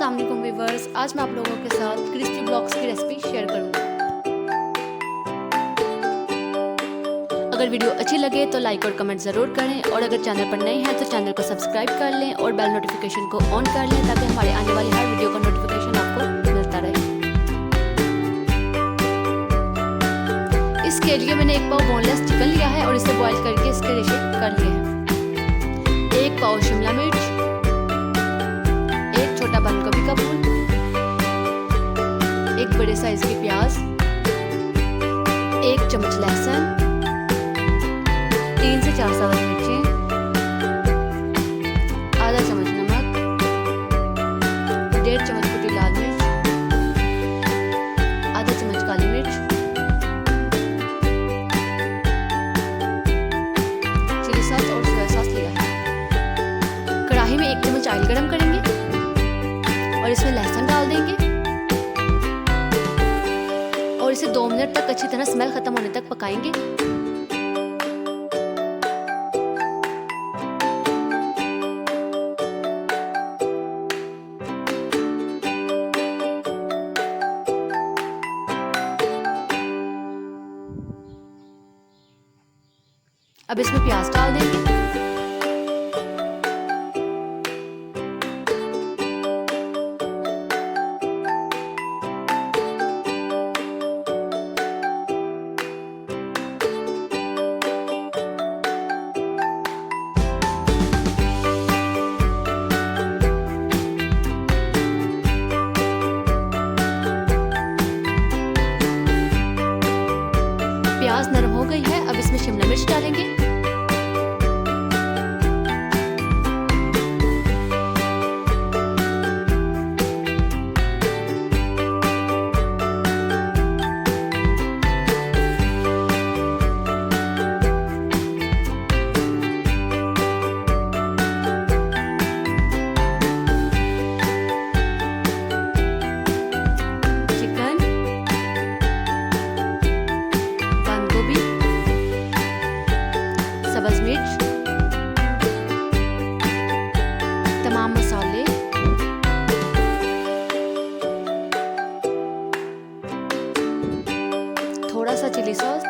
अस्सलाम वालेकुम व्यूअर्स, आज मैं आप लोगों के साथ क्रिस्पी ब्लॉक्स की रेसिपी शेयर करूंगी। अगर वीडियो अच्छी लगे तो लाइक और कमेंट ज़रूर करें और अगर चैनल पर नए हैं तो चैनल को सब्सक्राइब कर लें और बेल नोटिफिकेशन को ऑन कर लें ताकि हमारे आने वाली हर वीडियो का नोटिफिकेशन आपको मिलता रहे। इसके लिए मैंने 1 पाव बोनलेस चिकन लिया है और इसे बॉईल करके इसके रेशे कर लिए हैं। 1 पाव शिमला मिर्च, छोटा बंद गोभी का फूल, 1 बड़े साइज की प्याज, 1 चम्मच लहसुन, 3 से 4 सब्ज मिर्चें, आधा चम्मच नमक, 1.5 चम्मच कुटी लाल मिर्च, आधा चम्मच काली मिर्च, चिली सॉस और सोया सॉस लिया है। कढ़ाई में 1 चम्मच ऑयल गरम करेंगे और इसमें लहसुन डाल देंगे और इसे 2 मिनट तक अच्छी तरह स्मेल खत्म होने तक पकाएंगे। अब इसमें प्याज डाल देंगे। प्याज नरम हो गई है, अब इसमें शिमला मिर्च डालेंगे। सब्ज मिर्च, तमाम मसाले, थोड़ा सा चिली सॉस,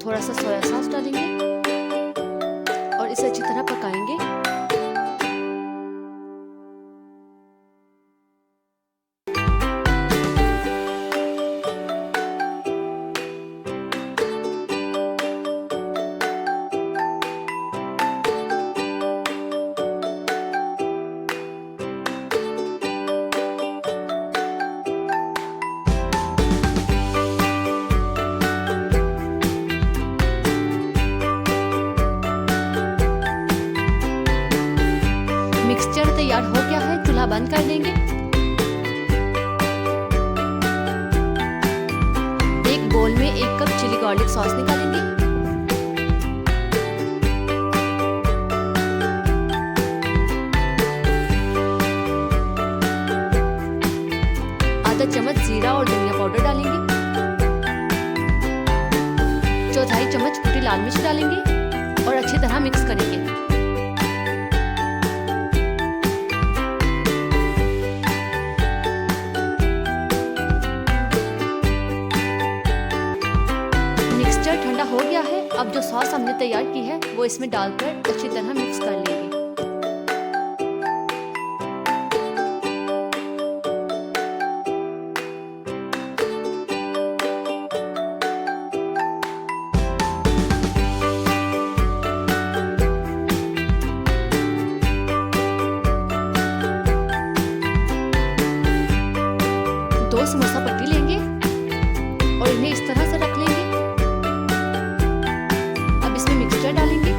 थोड़ा सा सोया सॉस डालेंगे और इसे अच्छी तरह पकाएंगे। मिक्सचर तैयार हो गया है, चूल्हा बंद कर देंगे। एक बोल में 1 कप चिली गार्लिक सॉस निकालेंगे। आधा चम्मच जीरा और धनिया पाउडर डालेंगे। 1/4 चम्मच कुटी लाल मिर्च डालेंगे और अच्छी तरह मिक्स करेंगे। ठंडा हो गया है, अब जो सॉस हमने तैयार की है वो इसमें डालकर अच्छी तरह मिक्स कर लेंगे। दो समोसा पट्टी लेंगे और इन्हें इस तरह से रख लेंगे। डालेंगे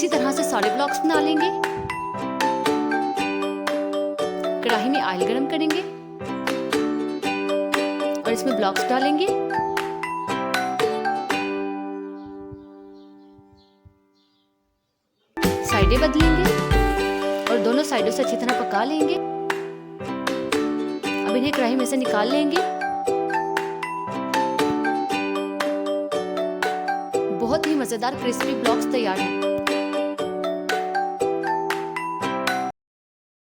इसी तरह से सारे ब्लॉक्स बना लेंगे। कढ़ाई में ऑयल गरम करेंगे और इसमें ब्लॉक्स डालेंगे। साइडें बदलेंगे और दोनों साइडों से अच्छी तरह पका लेंगे। अब इन्हें कढ़ाई में से निकाल लेंगे। बहुत ही मजेदार क्रिस्पी ब्लॉक्स तैयार हैं।